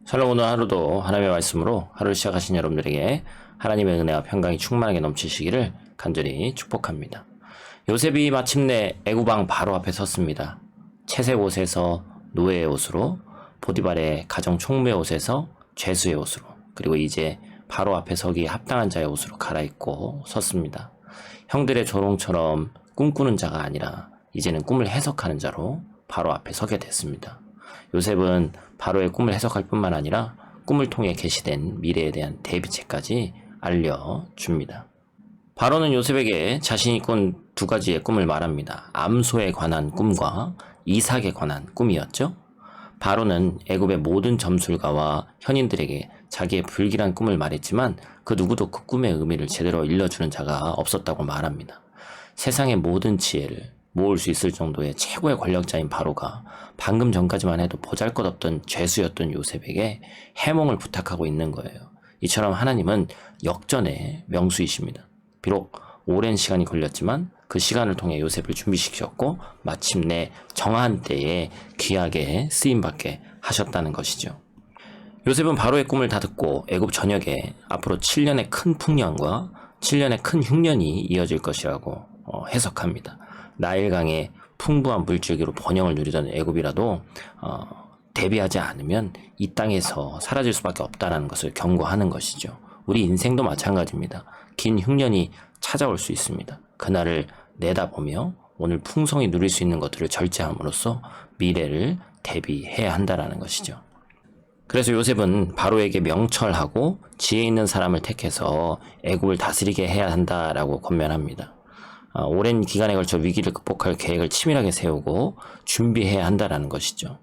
샬롬. 오늘 하루도 하나님의 말씀으로 하루를 시작하신 여러분들에게 하나님의 은혜와 평강이 충만하게 넘치시기를 간절히 축복합니다. 요셉이 마침내 애굽 왕 바로 앞에 섰습니다. 채색 옷에서 노예의 옷으로, 보디발의 가정 총무의 옷에서 죄수의 옷으로, 그리고 이제 바로 앞에 서기에 합당한 자의 옷으로 갈아입고 섰습니다. 형들의 조롱처럼 꿈꾸는 자가 아니라 이제는 꿈을 해석하는 자로 바로 앞에 서게 됐습니다. 요셉은 바로의 꿈을 해석할 뿐만 아니라 꿈을 통해 계시된 미래에 대한 대비책까지 알려줍니다. 바로는 요셉에게 자신이 꾼 두 가지의 꿈을 말합니다. 암소에 관한 꿈과 이삭에 관한 꿈이었죠. 바로는 애굽의 모든 점술가와 현인들에게 자기의 불길한 꿈을 말했지만 그 누구도 그 꿈의 의미를 제대로 일러주는 자가 없었다고 말합니다. 세상의 모든 지혜를 모을 수 있을 정도의 최고의 권력자인 바로가 방금 전까지만 해도 보잘것없던 죄수였던 요셉에게 해몽을 부탁하고 있는 거예요. 이처럼 하나님은 역전의 명수이십니다. 비록 오랜 시간이 걸렸지만 그 시간을 통해 요셉을 준비시켰고 마침내 정한 때에 귀하게 쓰임받게 하셨다는 것이죠. 요셉은 바로의 꿈을 다 듣고 애굽 전역에 앞으로 7년의 큰 풍년과 7년의 큰 흉년이 이어질 것이라고 해석합니다. 나일강의 풍부한 물줄기로 번영을 누리던 애굽이라도 대비하지 않으면 이 땅에서 사라질 수밖에 없다는 것을 경고하는 것이죠. 우리 인생도 마찬가지입니다. 긴 흉년이 찾아올 수 있습니다. 그날을 내다보며 오늘 풍성히 누릴 수 있는 것들을 절제함으로써 미래를 대비해야 한다는 것이죠. 그래서 요셉은 바로에게 명철하고 지혜 있는 사람을 택해서 애굽을 다스리게 해야 한다라고 권면합니다. 오랜 기간에 걸쳐 위기를 극복할 계획을 치밀하게 세우고 준비해야 한다는 것이죠.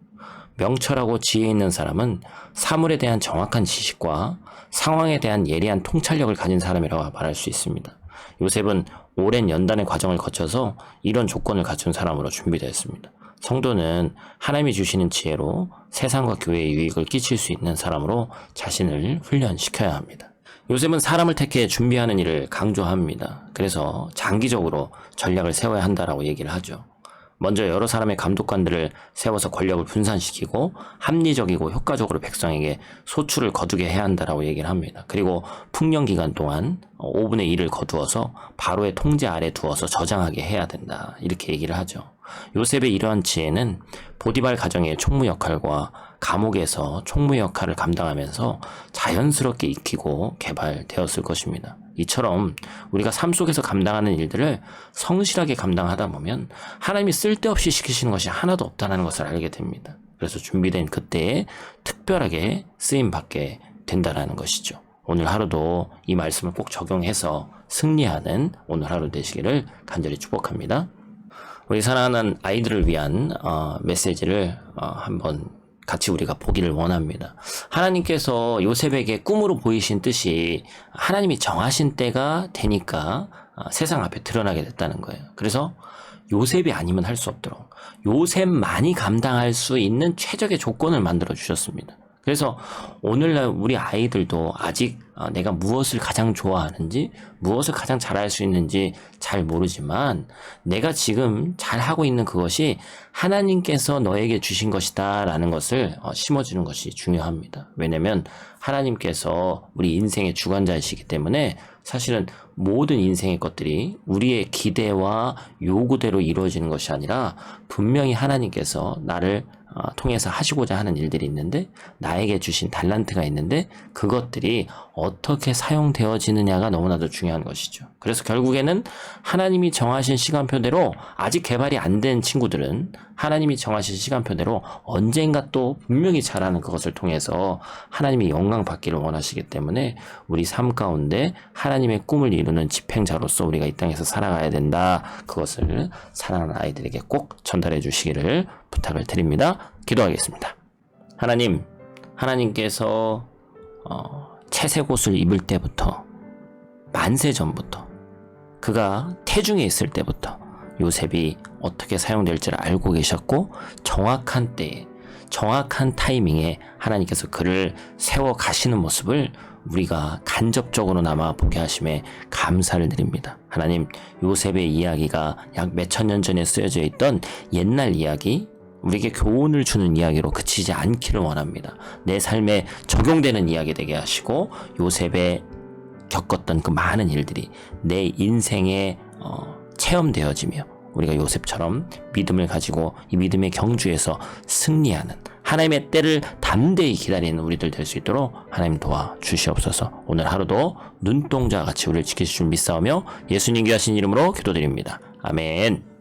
명철하고 지혜 있는 사람은 사물에 대한 정확한 지식과 상황에 대한 예리한 통찰력을 가진 사람이라고 말할 수 있습니다. 요셉은 오랜 연단의 과정을 거쳐서 이런 조건을 갖춘 사람으로 준비되었습니다. 성도는 하나님이 주시는 지혜로 세상과 교회에 유익을 끼칠 수 있는 사람으로 자신을 훈련시켜야 합니다. 요셉은 사람을 택해 준비하는 일을 강조합니다. 그래서 장기적으로 전략을 세워야 한다라고 얘기를 하죠. 먼저 여러 사람의 감독관들을 세워서 권력을 분산시키고 합리적이고 효과적으로 백성에게 소출을 거두게 해야 한다라고 얘기를 합니다. 그리고 풍년 기간 동안 5분의 1을 거두어서 바로의 통제 아래 두어서 저장하게 해야 된다. 이렇게 얘기를 하죠. 요셉의 이러한 지혜는 보디발 가정의 총무 역할과 감옥에서 총무 역할을 감당하면서 자연스럽게 익히고 개발되었을 것입니다. 이처럼 우리가 삶 속에서 감당하는 일들을 성실하게 감당하다 보면 하나님이 쓸데없이 시키시는 것이 하나도 없다는 것을 알게 됩니다. 그래서 준비된 그때에 특별하게 쓰임받게 된다는 것이죠. 오늘 하루도 이 말씀을 꼭 적용해서 승리하는 오늘 하루 되시기를 간절히 축복합니다. 우리 사랑하는 아이들을 위한 메시지를 한번 같이 우리가 보기를 원합니다. 하나님께서 요셉에게 꿈으로 보이신 뜻이 하나님이 정하신 때가 되니까 세상 앞에 드러나게 됐다는 거예요. 그래서 요셉이 아니면 할 수 없도록 요셉만이 감당할 수 있는 최적의 조건을 만들어 주셨습니다. 그래서 오늘날 우리 아이들도 아직 내가 무엇을 가장 좋아하는지, 무엇을 가장 잘할 수 있는지 잘 모르지만 내가 지금 잘하고 있는 그것이 하나님께서 너에게 주신 것이다 라는 것을 심어주는 것이 중요합니다. 왜냐면 하나님께서 우리 인생의 주관자이시기 때문에 사실은 모든 인생의 것들이 우리의 기대와 요구대로 이루어지는 것이 아니라 분명히 하나님께서 나를 통해서 하시고자 하는 일들이 있는데 나에게 주신 달란트가 있는데 그것들이 어떻게 사용되어지느냐가 너무나도 중요한 것이죠. 그래서 결국에는 하나님이 정하신 시간표대로 아직 개발이 안 된 친구들은 하나님이 정하신 시간표대로 언젠가 또 분명히 잘하는 그것을 통해서 하나님이 영광 받기를 원하시기 때문에 우리 삶 가운데 하나님의 꿈을 이루는 집행자로서 우리가 이 땅에서 살아가야 된다. 그것을 사랑하는 아이들에게 꼭 전달해 주시기를 부탁을 드립니다. 기도하겠습니다. 하나님께서 채색 옷을 입을 때부터 만세 전부터 그가 태중에 있을 때부터 요셉이 어떻게 사용될지를 알고 계셨고 정확한 때에 정확한 타이밍에 하나님께서 그를 세워 가시는 모습을 우리가 간접적으로나마 보게 하심에 감사를 드립니다. 하나님, 요셉의 이야기가 약 몇천 년 전에 쓰여져 있던 옛날 이야기 우리에게 교훈을 주는 이야기로 그치지 않기를 원합니다. 내 삶에 적용되는 이야기 되게 하시고 요셉의 겪었던 그 많은 일들이 내 인생에 체험되어지며 우리가 요셉처럼 믿음을 가지고 이 믿음의 경주에서 승리하는 하나님의 때를 담대히 기다리는 우리들 될 수 있도록 하나님 도와주시옵소서. 오늘 하루도 눈동자같이 우리를 지키실 줄 믿사오며 예수님 귀하신 이름으로 기도드립니다. 아멘.